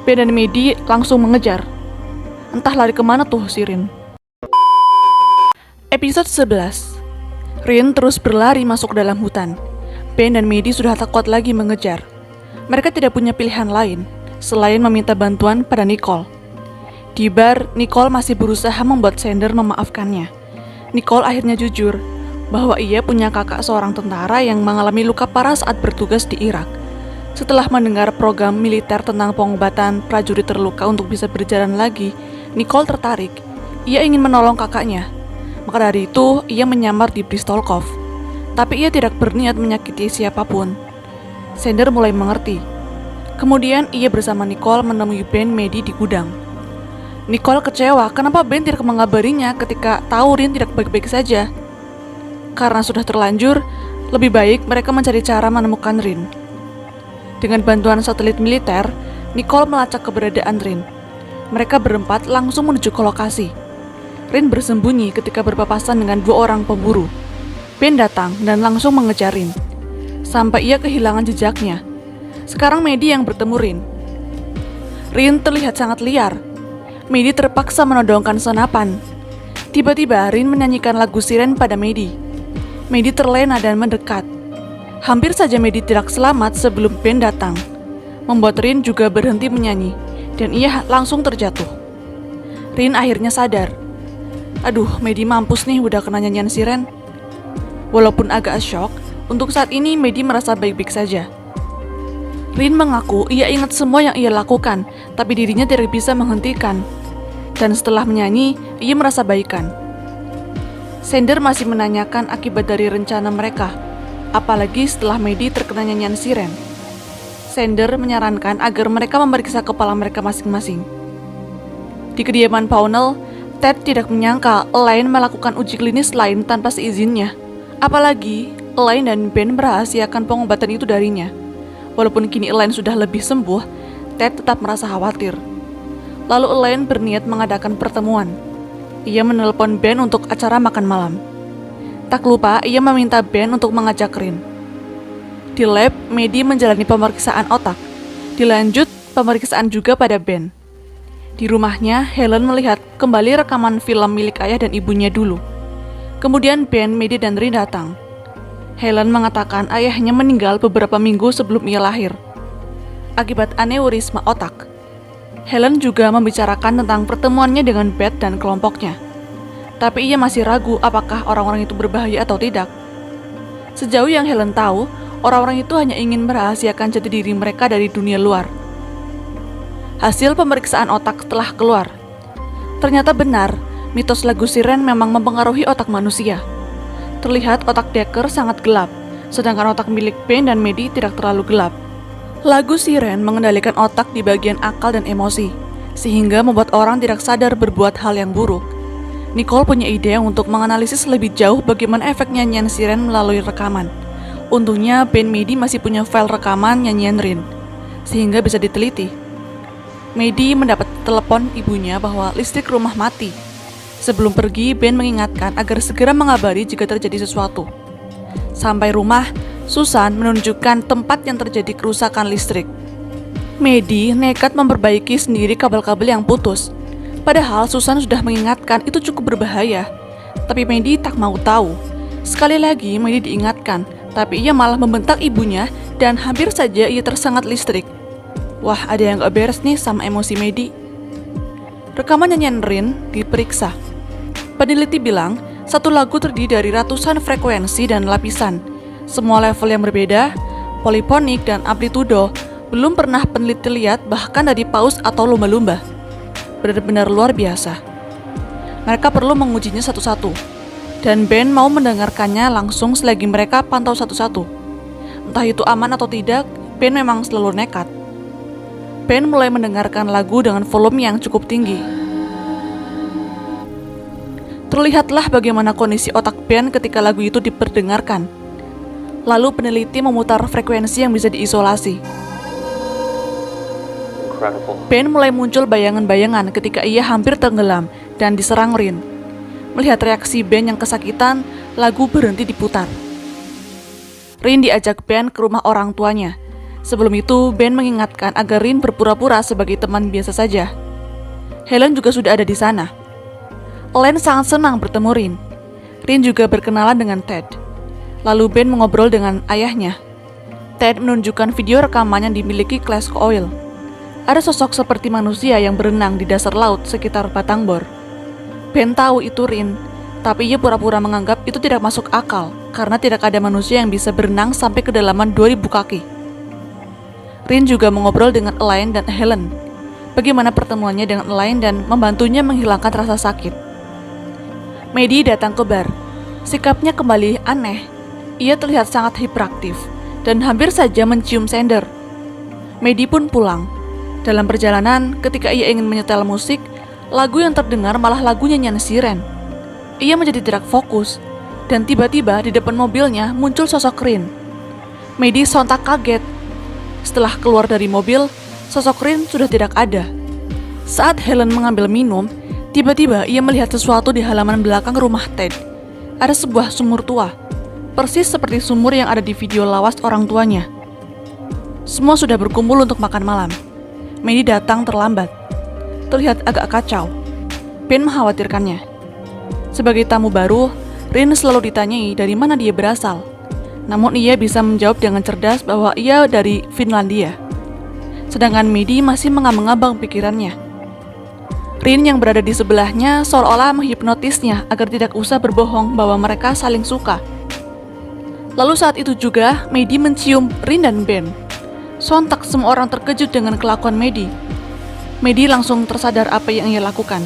Ben dan Medi langsung mengejar. Entah lari kemana tuh si Rin. Episode 11. Rin terus berlari masuk dalam hutan. Ben dan Medi sudah tak kuat lagi mengejar. Mereka tidak punya pilihan lain selain meminta bantuan pada Nicole. Di bar, Nicole masih berusaha membuat Sander memaafkannya. Nicole akhirnya jujur bahwa ia punya kakak seorang tentara yang mengalami luka parah saat bertugas di Irak. Setelah mendengar program militer tentang pengobatan prajurit terluka untuk bisa berjalan lagi, Nicole tertarik. Ia ingin menolong kakaknya. Maka dari itu, ia menyamar di Bristol Cove. Tapi ia tidak berniat menyakiti siapapun. Sander mulai mengerti. Kemudian ia bersama Nicole menemui Ben Medi di gudang. Nicole kecewa kenapa Ben tidak mengabarinya ketika tahu Rin tidak baik-baik saja. Karena sudah terlanjur, lebih baik mereka mencari cara menemukan Rin. Dengan bantuan satelit militer, Nicole melacak keberadaan Rin. Mereka berempat langsung menuju ke lokasi. Rin bersembunyi ketika berpapasan dengan 2 orang pemburu. Ben datang dan langsung mengejar Rin, sampai ia kehilangan jejaknya. Sekarang Medi yang bertemu Rin. Rin terlihat sangat liar. Medi terpaksa menodongkan senapan. Tiba-tiba Rin menyanyikan lagu siren pada Medi. Medi terlena dan mendekat. Hampir saja Medi tidak selamat sebelum Ben datang, membuat Rin juga berhenti menyanyi, dan ia langsung terjatuh. Rin akhirnya sadar. Aduh, Medi mampus nih udah kena nyanyian siren. Walaupun agak syok, untuk saat ini Medi merasa baik-baik saja. Rin mengaku ia ingat semua yang ia lakukan, tapi dirinya tidak bisa menghentikan. Dan setelah menyanyi, ia merasa baikan. Sander masih menanyakan akibat dari rencana mereka, apalagi setelah Medi terkena nyanyian siren. Sander menyarankan agar mereka memeriksa kepala mereka masing-masing. Di kediaman Pownell, Ted tidak menyangka Elaine melakukan uji klinis lain tanpa seizinnya. Apalagi, Elaine dan Ben merahasiakan pengobatan itu darinya. Walaupun kini Elaine sudah lebih sembuh, Ted tetap merasa khawatir. Lalu Elaine berniat mengadakan pertemuan. Ia menelpon Ben untuk acara makan malam. Tak lupa, ia meminta Ben untuk mengajak Rin. Di lab, Medi menjalani pemeriksaan otak. Dilanjut, pemeriksaan juga pada Ben. Di rumahnya, Helen melihat kembali rekaman film milik ayah dan ibunya dulu. Kemudian Ben, Medi, dan Rin datang. Helen mengatakan ayahnya meninggal beberapa minggu sebelum ia lahir, akibat aneurisma otak. Helen juga membicarakan tentang pertemuannya dengan Beth dan kelompoknya. Tapi ia masih ragu apakah orang-orang itu berbahaya atau tidak. Sejauh yang Helen tahu, orang-orang itu hanya ingin merahasiakan jati diri mereka dari dunia luar. Hasil pemeriksaan otak telah keluar. Ternyata benar, mitos lagu siren memang mempengaruhi otak manusia. Terlihat otak Decker sangat gelap, sedangkan otak milik Ben dan Medi tidak terlalu gelap. Lagu siren mengendalikan otak di bagian akal dan emosi, sehingga membuat orang tidak sadar berbuat hal yang buruk. Nicole punya ide untuk menganalisis lebih jauh bagaimana efek nyanyian siren melalui rekaman. Untungnya Ben Medi masih punya file rekaman nyanyian Rin, sehingga bisa diteliti. Medi mendapat telepon ibunya bahwa listrik rumah mati. Sebelum pergi, Ben mengingatkan agar segera mengabari jika terjadi sesuatu. Sampai rumah, Susan menunjukkan tempat yang terjadi kerusakan listrik. Medi nekat memperbaiki sendiri kabel-kabel yang putus. Padahal Susan sudah mengingatkan itu cukup berbahaya. Tapi Medi tak mau tahu. Sekali lagi Medi diingatkan, tapi ia malah membentak ibunya dan hampir saja ia tersengat listrik. Wah, ada yang gak beres nih sama emosi Medi. Rekaman nyanyian Rin diperiksa. Peneliti bilang, satu lagu terdiri dari ratusan frekuensi dan lapisan. Semua level yang berbeda, polifonik dan amplitudo, belum pernah peneliti lihat bahkan dari paus atau lumba-lumba. Benar-benar luar biasa. Mereka perlu mengujinya satu-satu. Dan Ben mau mendengarkannya langsung selagi mereka pantau satu-satu. Entah itu aman atau tidak, Ben memang selalu nekat. Ben mulai mendengarkan lagu dengan volume yang cukup tinggi. Terlihatlah bagaimana kondisi otak Ben ketika lagu itu diperdengarkan. Lalu peneliti memutar frekuensi yang bisa diisolasi. Ben mulai muncul bayangan-bayangan ketika ia hampir tenggelam dan diserang Rin. Melihat reaksi Ben yang kesakitan, lagu berhenti diputar. Rin diajak Ben ke rumah orang tuanya. Sebelum itu, Ben mengingatkan agar Rin berpura-pura sebagai teman biasa saja. Helen juga sudah ada di sana. Elaine sangat senang bertemu Rin. Rin juga berkenalan dengan Ted. Lalu Ben mengobrol dengan ayahnya. Ted menunjukkan video rekaman yang dimiliki Glasgow Oil. Ada sosok seperti manusia yang berenang di dasar laut sekitar batang bor. Ben tahu itu Rin, tapi ia pura-pura menganggap itu tidak masuk akal karena tidak ada manusia yang bisa berenang sampai kedalaman 2000 kaki. Rin juga mengobrol dengan Elaine dan Helen. Bagaimana pertemuannya dengan Elaine dan membantunya menghilangkan rasa sakit. Maddie datang ke bar. Sikapnya kembali aneh. Ia terlihat sangat hiperaktif dan hampir saja mencium Sander. Maddie pun pulang. Dalam perjalanan, ketika ia ingin menyetel musik, lagu yang terdengar malah lagu nyanyian Siren. Ia menjadi tidak fokus, dan tiba-tiba di depan mobilnya muncul sosok Rin. Maddie sontak kaget. Setelah keluar dari mobil, sosok Rin sudah tidak ada. Saat Helen mengambil minum, tiba-tiba ia melihat sesuatu di halaman belakang rumah Ted. Ada sebuah sumur tua, persis seperti sumur yang ada di video lawas orang tuanya. Semua sudah berkumpul untuk makan malam. Maddie datang terlambat. Terlihat agak kacau. Ben mengkhawatirkannya. Sebagai tamu baru, Rin selalu ditanyai dari mana dia berasal. Namun ia bisa menjawab dengan cerdas bahwa ia dari Finlandia. Sedangkan Maddie masih mengambang-ambang pikirannya. Rin yang berada di sebelahnya seolah-olah menghipnotisnya agar tidak usah berbohong bahwa mereka saling suka. Lalu saat itu juga, Maddie mencium Rin dan Ben. Sontak semua orang terkejut dengan kelakuan Maddie. Maddie langsung tersadar apa yang ia lakukan.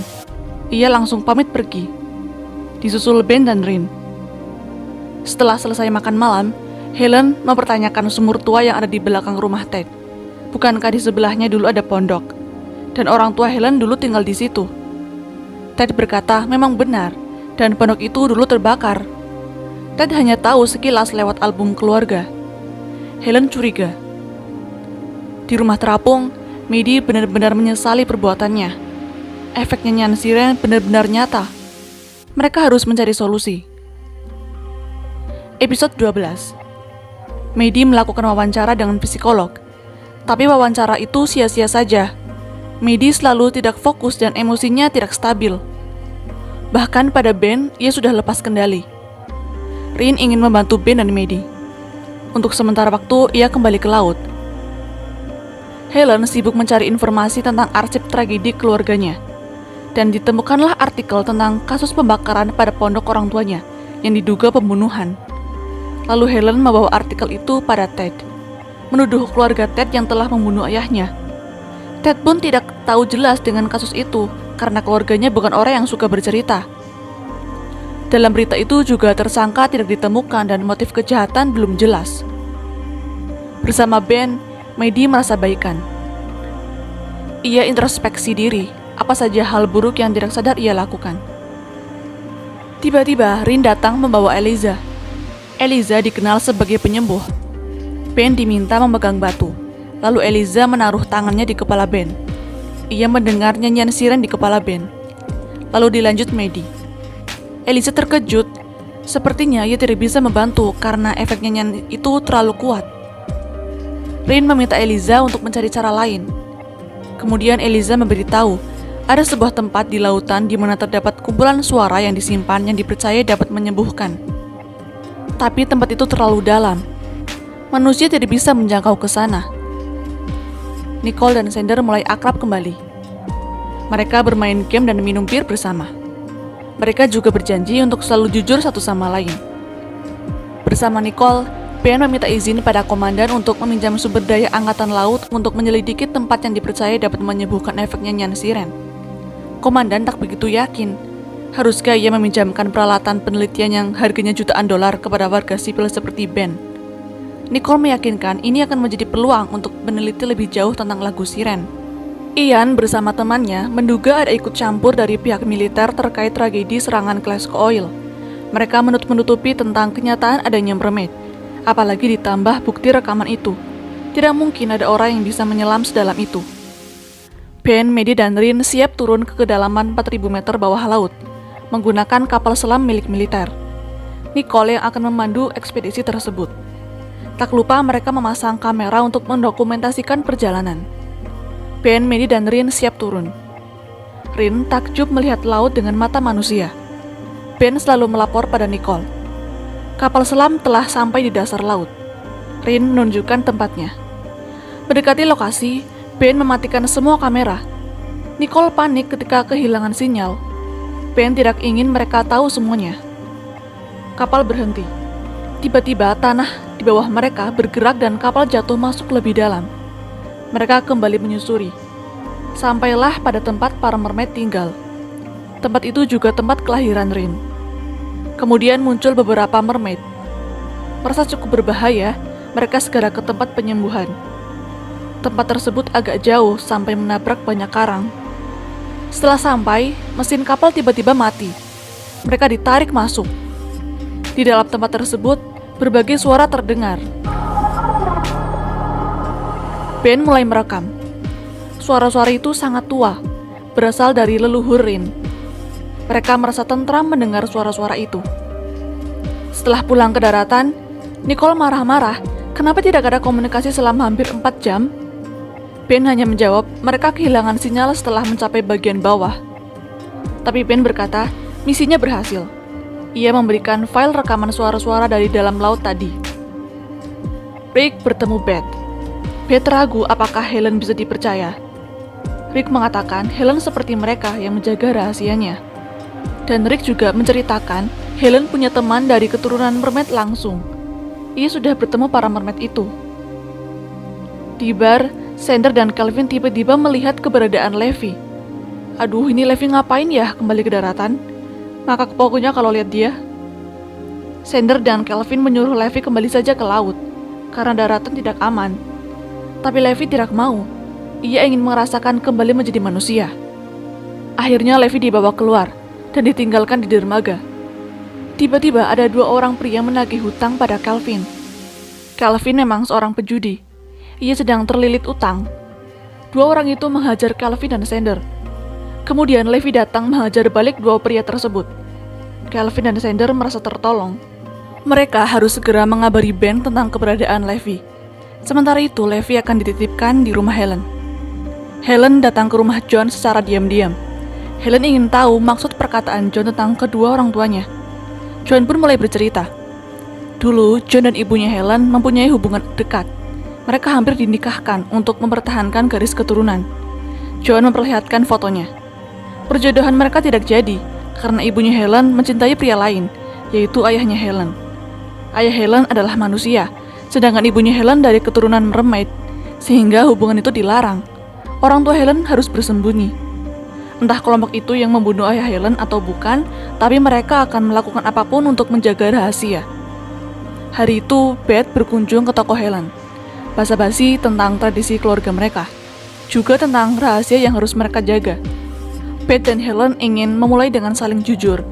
Ia langsung pamit pergi. Disusul Ben dan Rin. Setelah selesai makan malam, Helen mempertanyakan sumur tua yang ada di belakang rumah Ted. Bukankah di sebelahnya dulu ada pondok? Dan orang tua Helen dulu tinggal di situ. Ted berkata memang benar, dan pondok itu dulu terbakar. Ted hanya tahu sekilas lewat album keluarga. Helen curiga. Di rumah terapung, Maddie benar-benar menyesali perbuatannya. Efek nyanyian Siren benar-benar nyata. Mereka harus mencari solusi. Episode 12. Maddie melakukan wawancara dengan psikolog. Tapi wawancara itu sia-sia saja. Maddie selalu tidak fokus dan emosinya tidak stabil. Bahkan pada Ben, ia sudah lepas kendali. Rin ingin membantu Ben dan Maddie. Untuk sementara waktu, ia kembali ke laut. Helen sibuk mencari informasi tentang arsip tragedi keluarganya. Dan ditemukanlah artikel tentang kasus pembakaran pada pondok orang tuanya yang diduga pembunuhan. Lalu Helen membawa artikel itu pada Ted, menuduh keluarga Ted yang telah membunuh ayahnya. Ted pun tidak tahu jelas dengan kasus itu karena keluarganya bukan orang yang suka bercerita. Dalam berita itu juga tersangka tidak ditemukan dan motif kejahatan belum jelas. Bersama Ben, Maddie merasa baikan. Ia introspeksi diri, apa saja hal buruk yang tidak sadar ia lakukan. Tiba-tiba Rin datang membawa Eliza. Eliza dikenal sebagai penyembuh. Ben diminta memegang batu, lalu Eliza menaruh tangannya di kepala Ben. Ia mendengar nyanyian Siren di kepala Ben. Lalu dilanjut Maddie. Eliza terkejut, sepertinya ia tidak bisa membantu karena efek nyanyian itu terlalu kuat. Rin meminta Eliza untuk mencari cara lain. Kemudian Eliza memberitahu ada sebuah tempat di lautan di mana terdapat kumpulan suara yang disimpan yang dipercaya dapat menyembuhkan. Tapi tempat itu terlalu dalam. Manusia tidak bisa menjangkau ke sana. Nicole dan Sander mulai akrab kembali. Mereka bermain game dan minum bir bersama. Mereka juga berjanji untuk selalu jujur satu sama lain. Bersama Nicole, Ben meminta izin pada komandan untuk meminjam sumber daya angkatan laut untuk menyelidiki tempat yang dipercaya dapat menyembuhkan efek nyanyian Siren. Komandan tak begitu yakin. Haruskah ia meminjamkan peralatan penelitian yang harganya jutaan dolar kepada warga sipil seperti Ben? Nicole meyakinkan ini akan menjadi peluang untuk meneliti lebih jauh tentang lagu Siren. Ian bersama temannya menduga ada ikut campur dari pihak militer terkait tragedi serangan Glasgow Oil. Mereka menutup-nutupi tentang kenyataan adanya mermaid. Apalagi ditambah bukti rekaman itu. Tidak mungkin ada orang yang bisa menyelam sedalam itu. Ben, Maddie, dan Rin siap turun ke kedalaman 4.000 meter bawah laut, menggunakan kapal selam milik militer. Nicole yang akan memandu ekspedisi tersebut. Tak lupa mereka memasang kamera untuk mendokumentasikan perjalanan. Ben, Maddie, dan Rin siap turun. Rin takjub melihat laut dengan mata manusia. Ben selalu melapor pada Nicole. Kapal selam telah sampai di dasar laut. Rin menunjukkan tempatnya. Mendekati lokasi, Ben mematikan semua kamera. Nicole panik ketika kehilangan sinyal. Ben tidak ingin mereka tahu semuanya. Kapal berhenti. Tiba-tiba tanah di bawah mereka bergerak dan kapal jatuh masuk lebih dalam. Mereka kembali menyusuri. Sampailah pada tempat para mermaid tinggal. Tempat itu juga tempat kelahiran Rin. Kemudian muncul beberapa mermaid. Merasa cukup berbahaya, mereka segera ke tempat penyembuhan. Tempat tersebut agak jauh sampai menabrak banyak karang. Setelah sampai, mesin kapal tiba-tiba mati. Mereka ditarik masuk. Di dalam tempat tersebut, berbagai suara terdengar. Ben mulai merekam. Suara-suara itu sangat tua, berasal dari leluhur Rin. Mereka merasa tentram mendengar suara-suara itu. Setelah pulang ke daratan, Nicole marah-marah, kenapa tidak ada komunikasi selama hampir 4 jam? Ben hanya menjawab, mereka kehilangan sinyal setelah mencapai bagian bawah. Tapi Ben berkata, misinya berhasil. Ia memberikan file rekaman suara-suara dari dalam laut tadi. Rick bertemu Beth. Beth ragu apakah Helen bisa dipercaya. Rick mengatakan Helen seperti mereka yang menjaga rahasianya. Dan Rick juga menceritakan Helen punya teman dari keturunan mermaid langsung. Ia sudah bertemu para mermaid itu. Di bar, Sander dan Calvin tiba-tiba melihat keberadaan Levi. Aduh, ini Levi ngapain ya kembali ke daratan? Ngakak pokoknya kalau lihat dia. Sander dan Calvin menyuruh Levi kembali saja ke laut, karena daratan tidak aman. Tapi Levi tidak mau. Ia ingin merasakan kembali menjadi manusia. Akhirnya Levi dibawa keluar dan ditinggalkan di dermaga. Tiba-tiba ada 2 orang pria menagih hutang pada Calvin. Calvin memang seorang pejudi. Ia sedang terlilit utang. 2 orang itu menghajar Calvin dan Sander. Kemudian Levi datang menghajar balik 2 pria tersebut. Calvin dan Sander merasa tertolong. Mereka harus segera mengabari Ben tentang keberadaan Levi. Sementara itu, Levi akan dititipkan di rumah Helen. Helen datang ke rumah John secara diam-diam. Helen ingin tahu maksud perkataan John tentang kedua orang tuanya. John pun mulai bercerita. Dulu, John dan ibunya Helen mempunyai hubungan dekat. Mereka hampir dinikahkan untuk mempertahankan garis keturunan. John memperlihatkan fotonya. Perjodohan mereka tidak jadi karena ibunya Helen mencintai pria lain, yaitu ayahnya Helen. Ayah Helen adalah manusia, sedangkan ibunya Helen dari keturunan mermaid, sehingga hubungan itu dilarang. Orang tua Helen harus bersembunyi. Entah kelompok itu yang membunuh ayah Helen atau bukan, tapi mereka akan melakukan apapun untuk menjaga rahasia. Hari itu, Beth berkunjung ke toko Helen. Basa-basi tentang tradisi keluarga mereka, juga tentang rahasia yang harus mereka jaga. Beth dan Helen ingin memulai dengan saling jujur.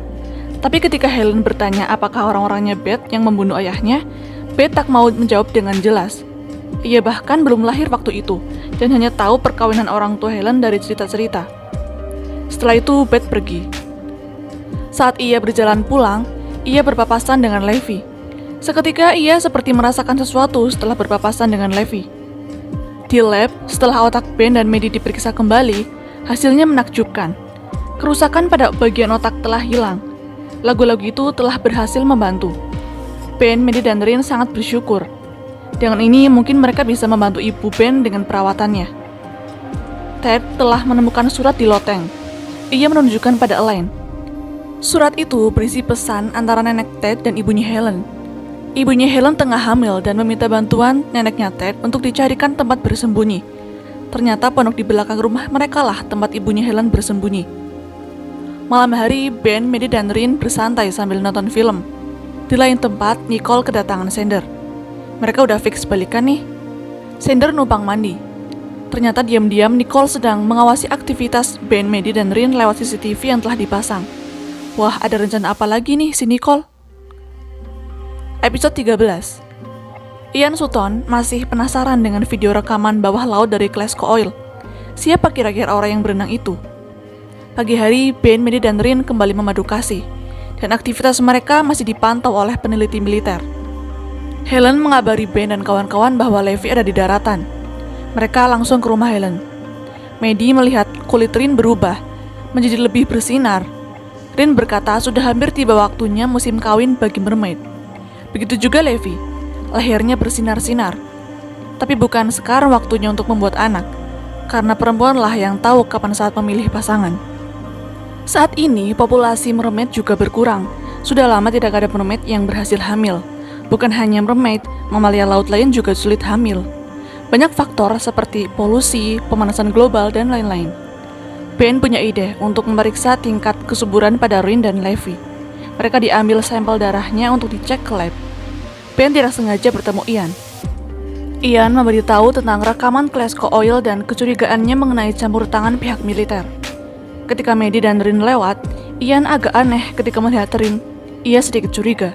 Tapi ketika Helen bertanya apakah orang-orangnya Beth yang membunuh ayahnya, Beth tak mau menjawab dengan jelas. Ia bahkan belum lahir waktu itu, dan hanya tahu perkawinan orang tua Helen dari cerita-cerita. Setelah itu, Beth pergi. Saat ia berjalan pulang, ia berpapasan dengan Levi. Seketika ia seperti merasakan sesuatu setelah berpapasan dengan Levi. Di lab, setelah otak Ben dan Maddie diperiksa kembali, hasilnya menakjubkan. Kerusakan pada bagian otak telah hilang. Lagu-lagu itu telah berhasil membantu. Ben, Maddie, dan Rin sangat bersyukur. Dengan ini mungkin mereka bisa membantu ibu Ben dengan perawatannya. Ted telah menemukan surat di loteng. Ia menunjukkan pada Elaine. Surat itu berisi pesan antara nenek Ted dan ibunya Helen. Ibunya Helen tengah hamil dan meminta bantuan neneknya Ted untuk dicarikan tempat bersembunyi. Ternyata pondok di belakang rumah mereka lah tempat ibunya Helen bersembunyi. Malam hari, Ben, Maddie, dan Rin bersantai sambil nonton film. Di lain tempat, Nicole kedatangan Sander. Mereka udah fix balikan nih. Sander numpang mandi. Ternyata diam-diam Nicole sedang mengawasi aktivitas Ben, Maddie, dan Rin lewat CCTV yang telah dipasang. Wah, ada rencana apa lagi nih si Nicole? Episode 13. Ian Sutton masih penasaran dengan video rekaman bawah laut dari Glasgow Oil. Siapa kira-kira orang yang berenang itu? Pagi hari, Ben, Maddie, dan Rin kembali memadu kasih, dan aktivitas mereka masih dipantau oleh peneliti militer. Helen mengabari Ben dan kawan-kawan bahwa Levi ada di daratan. Mereka langsung ke rumah Helen. Maddie melihat kulit Rin berubah menjadi lebih bersinar. Rin berkata sudah hampir tiba waktunya musim kawin bagi mermaid. Begitu juga Levi, lehernya bersinar-sinar. Tapi bukan sekarang waktunya untuk membuat anak, karena perempuanlah yang tahu kapan saat memilih pasangan. Saat ini populasi mermaid juga berkurang. Sudah lama tidak ada mermaid yang berhasil hamil. Bukan hanya mermaid, mamalia laut lain juga sulit hamil. Banyak faktor seperti polusi, pemanasan global, dan lain-lain. Ben punya ide untuk memeriksa tingkat kesuburan pada Rin dan Levi. Mereka diambil sampel darahnya untuk dicek ke lab. Ben tidak sengaja bertemu Ian. Ian memberitahu tentang rekaman Klesko Oil dan kecurigaannya mengenai campur tangan pihak militer. Ketika Maddie dan Rin lewat, Ian agak aneh ketika melihat Rin. Ia sedikit curiga.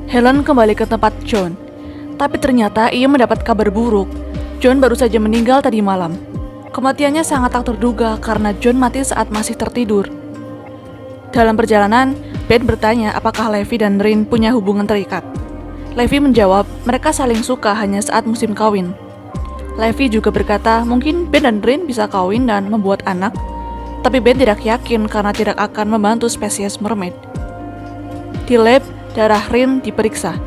Helen kembali ke tempat John, tapi ternyata ia mendapat kabar buruk. John baru saja meninggal tadi malam. Kematiannya sangat tak terduga karena John mati saat masih tertidur. Dalam perjalanan, Ben bertanya apakah Levi dan Rin punya hubungan terikat. Levi menjawab mereka saling suka hanya saat musim kawin. Levi juga berkata mungkin Ben dan Rin bisa kawin dan membuat anak, tapi Ben tidak yakin karena tidak akan membantu spesies mermaid. Di lab, darah Rin diperiksa.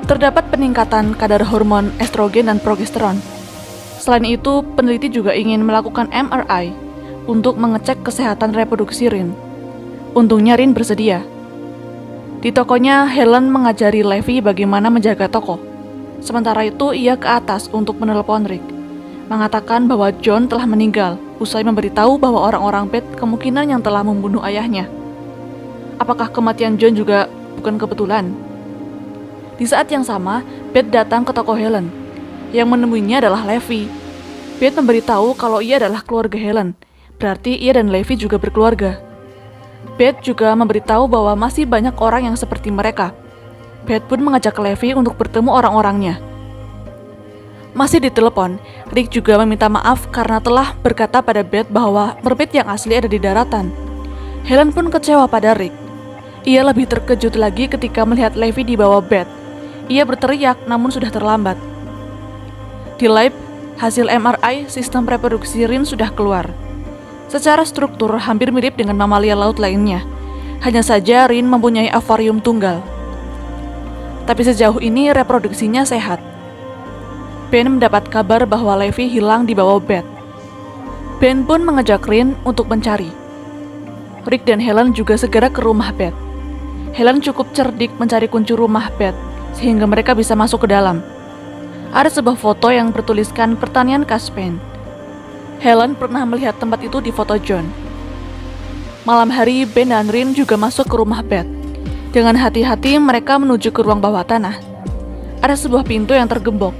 Terdapat peningkatan kadar hormon estrogen dan progesteron. Selain itu, peneliti juga ingin melakukan MRI untuk mengecek kesehatan reproduksi Rin. Untungnya Rin bersedia. Di tokonya, Helen mengajari Levi bagaimana menjaga toko. Sementara itu, ia ke atas untuk menelepon Rick, mengatakan bahwa John telah meninggal, usai memberitahu bahwa orang-orang Beth kemungkinan yang telah membunuh ayahnya. Apakah kematian John juga bukan kebetulan? Di saat yang sama, Beth datang ke toko Helen. Yang menemuinya adalah Levi. Beth memberitahu kalau ia adalah keluarga Helen, berarti ia dan Levi juga berkeluarga. Beth juga memberitahu bahwa masih banyak orang yang seperti mereka. Beth pun mengajak Levi untuk bertemu orang-orangnya. Masih di telepon, Rick juga meminta maaf karena telah berkata pada Beth bahwa mermaid yang asli ada di daratan. Helen pun kecewa pada Rick. Ia lebih terkejut lagi ketika melihat Levi di bawah Beth. Ia berteriak namun sudah terlambat. Di lab, hasil MRI sistem reproduksi Rin sudah keluar. Secara struktur hampir mirip dengan mamalia laut lainnya. Hanya saja Rin mempunyai ovarium tunggal. Tapi sejauh ini reproduksinya sehat. Ben mendapat kabar bahwa Levi hilang di bawah Beth. Ben pun mengajak Rin untuk mencari. Rick dan Helen juga segera ke rumah Beth. Helen cukup cerdik mencari kunci rumah Beth, sehingga mereka bisa masuk ke dalam. Ada sebuah foto yang bertuliskan pertanian Caspen. Helen pernah melihat tempat itu di foto John. Malam hari, Ben dan Rin juga masuk ke rumah Beth. Dengan hati-hati mereka menuju ke ruang bawah tanah. Ada sebuah pintu yang tergembok.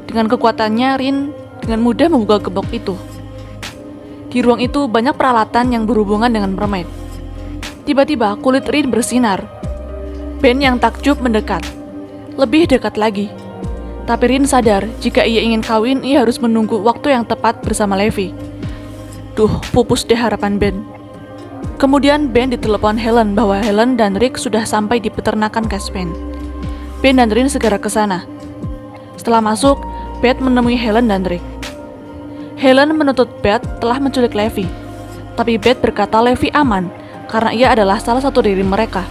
Dengan kekuatannya, Rin dengan mudah membuka gembok itu. Di ruang itu banyak peralatan yang berhubungan dengan mermaid. Tiba-tiba kulit Rin bersinar. Ben yang takjub mendekat. Lebih dekat lagi. Tapi Rin sadar, jika ia ingin kawin, ia harus menunggu waktu yang tepat bersama Levi. Duh, pupus deh harapan Ben. Kemudian Ben ditelepon Helen bahwa Helen dan Rick sudah sampai di peternakan Caspen. Ben dan Rin segera ke sana. Setelah masuk, Beth menemui Helen dan Rick. Helen menuntut Beth telah menculik Levi. Tapi Beth berkata Levi aman, karena ia adalah salah satu dari mereka.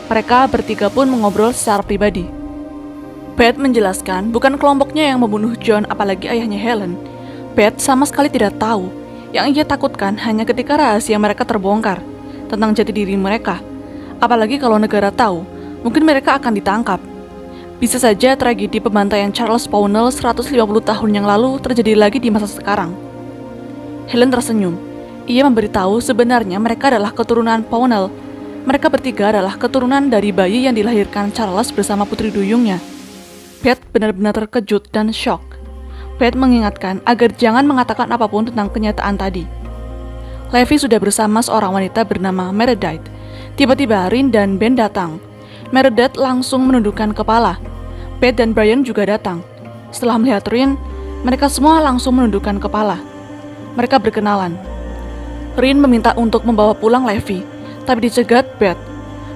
Mereka bertiga pun mengobrol secara pribadi. Beth menjelaskan bukan kelompoknya yang membunuh John apalagi ayahnya Helen. Beth sama sekali tidak tahu. Yang ia takutkan hanya ketika rahasia mereka terbongkar tentang jati diri mereka. Apalagi kalau negara tahu, mungkin mereka akan ditangkap. Bisa saja tragedi pembantaian Charles Pownell 150 tahun yang lalu terjadi lagi di masa sekarang. Helen tersenyum. Ia memberitahu sebenarnya mereka adalah keturunan Pownell. Mereka bertiga adalah keturunan dari bayi yang dilahirkan Charles bersama putri duyungnya. Beth benar-benar terkejut dan shock. Beth mengingatkan agar jangan mengatakan apapun tentang kenyataan tadi. Levi sudah bersama seorang wanita bernama Meredith. Tiba-tiba Rin dan Ben datang. Meredith langsung menundukkan kepala. Beth dan Brian juga datang. Setelah melihat Rin, mereka semua langsung menundukkan kepala. Mereka berkenalan. Rin meminta untuk membawa pulang Levi, tapi dicegat Beth.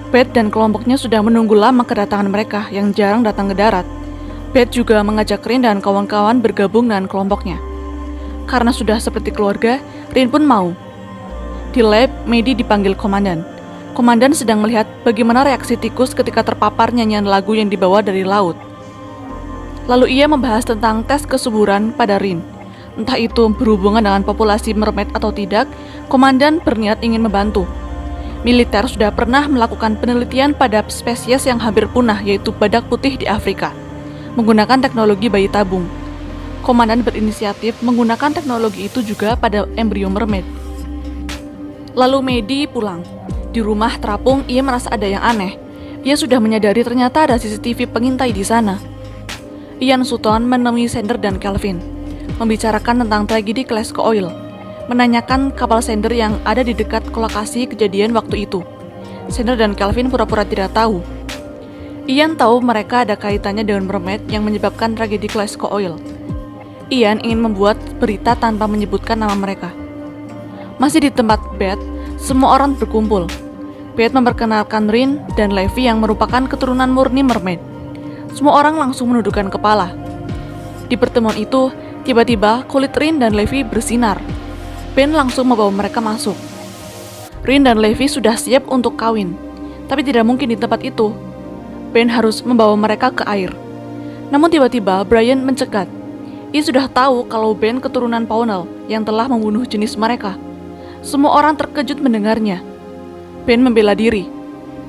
Beth dan kelompoknya sudah menunggu lama kedatangan mereka yang jarang datang ke darat. Beth juga mengajak Rin dan kawan-kawan bergabung dengan kelompoknya. Karena sudah seperti keluarga, Rin pun mau. Di lab, Maddie dipanggil komandan. Komandan sedang melihat bagaimana reaksi tikus ketika terpapar nyanyian lagu yang dibawa dari laut. Lalu ia membahas tentang tes kesuburan pada Rin. Entah itu berhubungan dengan populasi mermaid atau tidak, komandan berniat ingin membantu. Militer sudah pernah melakukan penelitian pada spesies yang hampir punah, yaitu badak putih di Afrika, menggunakan teknologi bayi tabung. Komandan berinisiatif menggunakan teknologi itu juga pada embrio mermaid. Lalu Maddie pulang. Di rumah terapung, ia merasa ada yang aneh. Ia sudah menyadari ternyata ada CCTV pengintai di sana. Ian Sutton menemui Sander dan Kelvin, membicarakan tentang tragedi Glasgow Oil, menanyakan kapal Sander yang ada di dekat lokasi kejadian waktu itu. Sander dan Kelvin pura-pura tidak tahu. Ian tahu mereka ada kaitannya dengan mermaid yang menyebabkan tragedi Glasgow Oil. Ian ingin membuat berita tanpa menyebutkan nama mereka. Masih di tempat Beth, semua orang berkumpul. Beth memperkenalkan Rin dan Levi yang merupakan keturunan murni mermaid. Semua orang langsung menundukkan kepala. Di pertemuan itu, tiba-tiba kulit Rin dan Levi bersinar. Ben langsung membawa mereka masuk. Rin dan Levi sudah siap untuk kawin, tapi tidak mungkin di tempat itu. Ben harus membawa mereka ke air. Namun tiba-tiba Brian mencegat. Ia sudah tahu kalau Ben keturunan Pownell yang telah membunuh jenis mereka. Semua orang terkejut mendengarnya. Ben membela diri.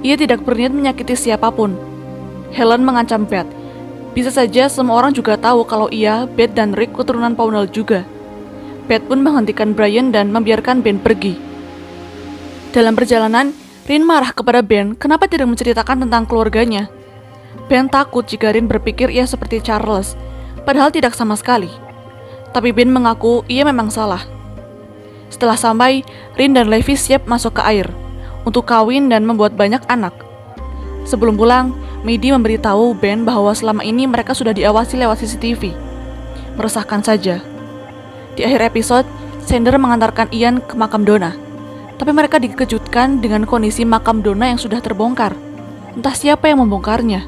Ia tidak berniat menyakiti siapapun. Helen mengancam Beth. Bisa saja semua orang juga tahu kalau ia, Beth dan Rick keturunan Pownell juga. Beth pun menghentikan Brian dan membiarkan Ben pergi. Dalam perjalanan, Rin marah kepada Ben kenapa tidak menceritakan tentang keluarganya. Ben takut jika Rin berpikir ia seperti Charles, padahal tidak sama sekali. Tapi Ben mengaku ia memang salah. Setelah sampai, Rin dan Levi siap masuk ke air untuk kawin dan membuat banyak anak. Sebelum pulang, Maddie memberitahu Ben bahwa selama ini mereka sudah diawasi lewat CCTV. Meresahkan saja. Di akhir episode, Sander mengantarkan Ian ke makam Donna. Tapi mereka dikejutkan dengan kondisi makam Donna yang sudah terbongkar. Entah siapa yang membongkarnya.